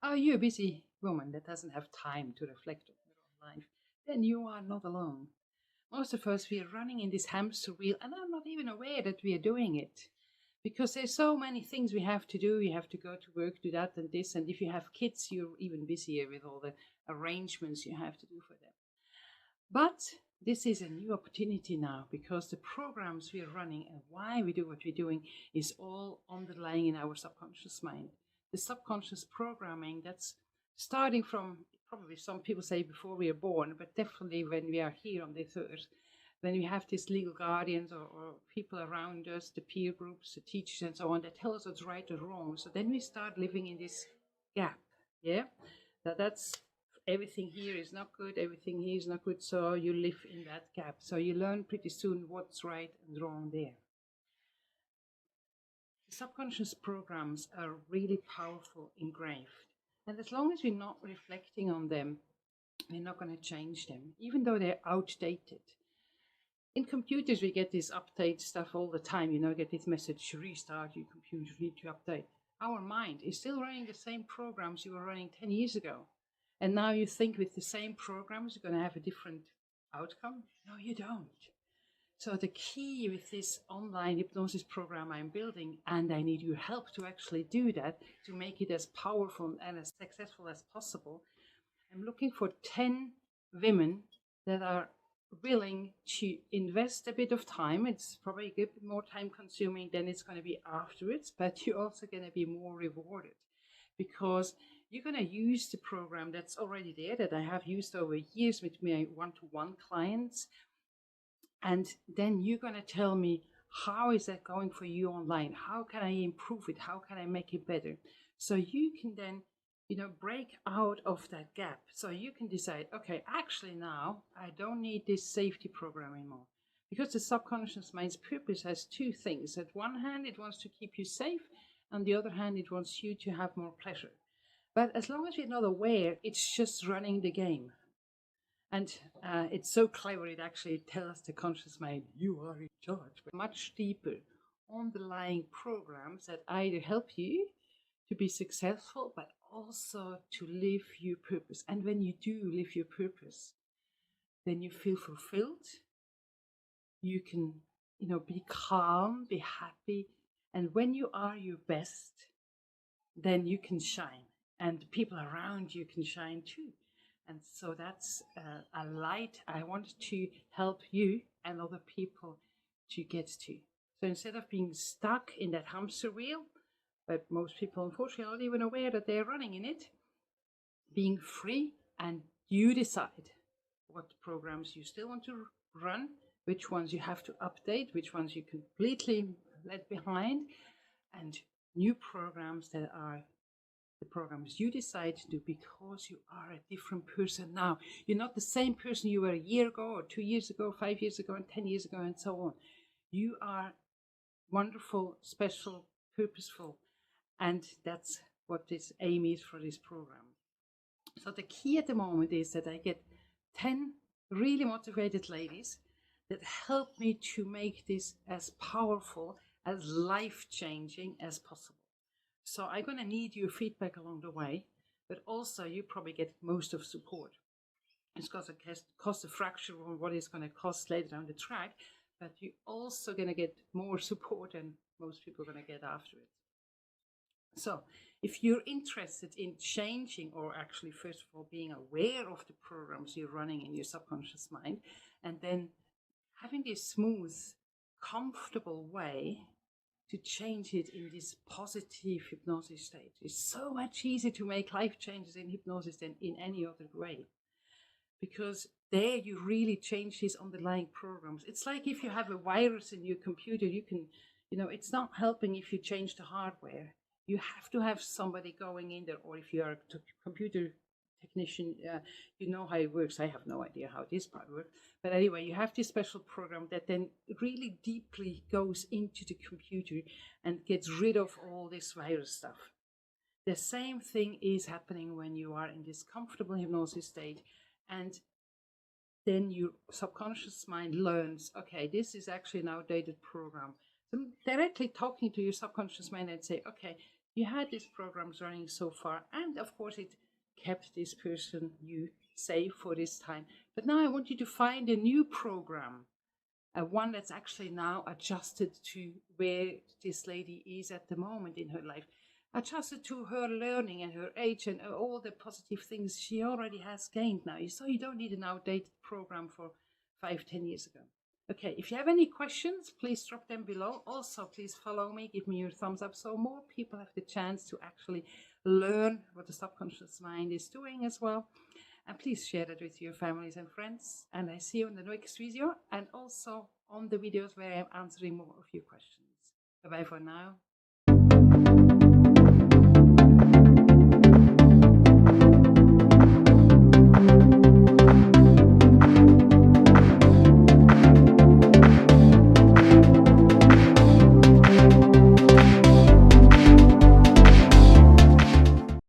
Are you a busy woman that doesn't have time to reflect on your own life? Then you are not alone. Most of us, we are running in this hamster wheel and are not even aware that we are doing it. Because there's so many things we have to do. You have to go to work, do that and this. And if you have kids, you're even busier with all the arrangements you have to do for them. But this is a new opportunity now because the programs we are running and why we do what we're doing is all underlying in our subconscious mind. The subconscious programming that's starting from probably some people say before we are born, but definitely when we are here on this earth, when we have these legal guardians or people around us, the peer groups, the teachers, and so on, that tell us what's right or wrong. So then we start living in this gap. Yeah, that's everything here is not good, everything here is not good. So you live in that gap. So you learn pretty soon what's right and wrong there. The subconscious programs are really powerful, engraved. And as long as we're not reflecting on them, we're not going to change them, even though they're outdated. In computers, we get this update stuff all the time. Get this message, restart your computer, need to update. Our mind is still running the same programs you were running 10 years ago. And now you think with the same programs, you're going to have a different outcome? No, you don't. So the key with this online hypnosis program I'm building, and I need your help to actually do that, to make it as powerful and as successful as possible. I'm looking for 10 women that are willing to invest a bit of time. It's probably a bit more time consuming than it's going to be afterwards, but you're also going to be more rewarded because you're going to use the program that's already there, that I have used over years with my one-to-one clients. And then you're going to tell me, how is that going for you online? How can I improve it? How can I make it better? So you can then break out of that gap. So you can decide, okay, actually now I don't need this safety program anymore. Because the subconscious mind's purpose has two things. At one hand, it wants to keep you safe. On the other hand, it wants you to have more pleasure. But as long as you're not aware, it's just running the game. And it's so clever, it actually tells the conscious mind, you are in charge. But much deeper underlying programs that either help you to be successful, but also to live your purpose. And when you do live your purpose, then you feel fulfilled. You can, be calm, be happy. And when you are your best, then you can shine. And people around you can shine too. And so that's a light I want to help you and other people to get to. So instead of being stuck in that hamster wheel, but most people unfortunately are not even aware that they're running in it, being free, and you decide what programs you still want to run, which ones you have to update, which ones you completely let behind, and new programs that are the programs you decide to do because you are a different person now. You're not the same person you were a year ago or 2 years ago, 5 years ago, and 10 years ago, and so on. You are wonderful, special, purposeful, and that's what this aim is for this program. So the key at the moment is that I get 10 really motivated ladies that help me to make this as powerful, as life-changing as possible. So I'm going to need your feedback along the way, but also you probably get most of support. It's going to cost a fraction of what it's going to cost later down the track, but you're also going to get more support than most people are going to get after it. So if you're interested in changing, or actually first of all being aware of the programs you're running in your subconscious mind, and then having this smooth, comfortable way to change it in this positive hypnosis state. It's so much easier to make life changes in hypnosis than in any other way. Because there you really change these underlying programs. It's like if you have a virus in your computer, you can, it's not helping if you change the hardware. You have to have somebody going in there, or if you are a computer technician, you know how it works. I have no idea how this part works. But anyway, you have this special program that then really deeply goes into the computer and gets rid of all this virus stuff. The same thing is happening when you are in this comfortable hypnosis state, and then your subconscious mind learns, okay, this is actually an outdated program. So I'm directly talking to your subconscious mind and say, okay, you had these programs running so far, and of course it kept this person you safe for this time. But now I want you to find a new program, one that's actually now adjusted to where this lady is at the moment in her life, adjusted to her learning and her age and all the positive things she already has gained now. So you don't need an outdated program for 5-10 years ago. Okay, if you have any questions, please drop them below. Also, please follow me, give me your thumbs up so more people have the chance to actually learn what the subconscious mind is doing as well. And please share that with your families and friends. And I see you in the next video and also on the videos where I'm answering more of your questions. Bye-bye for now.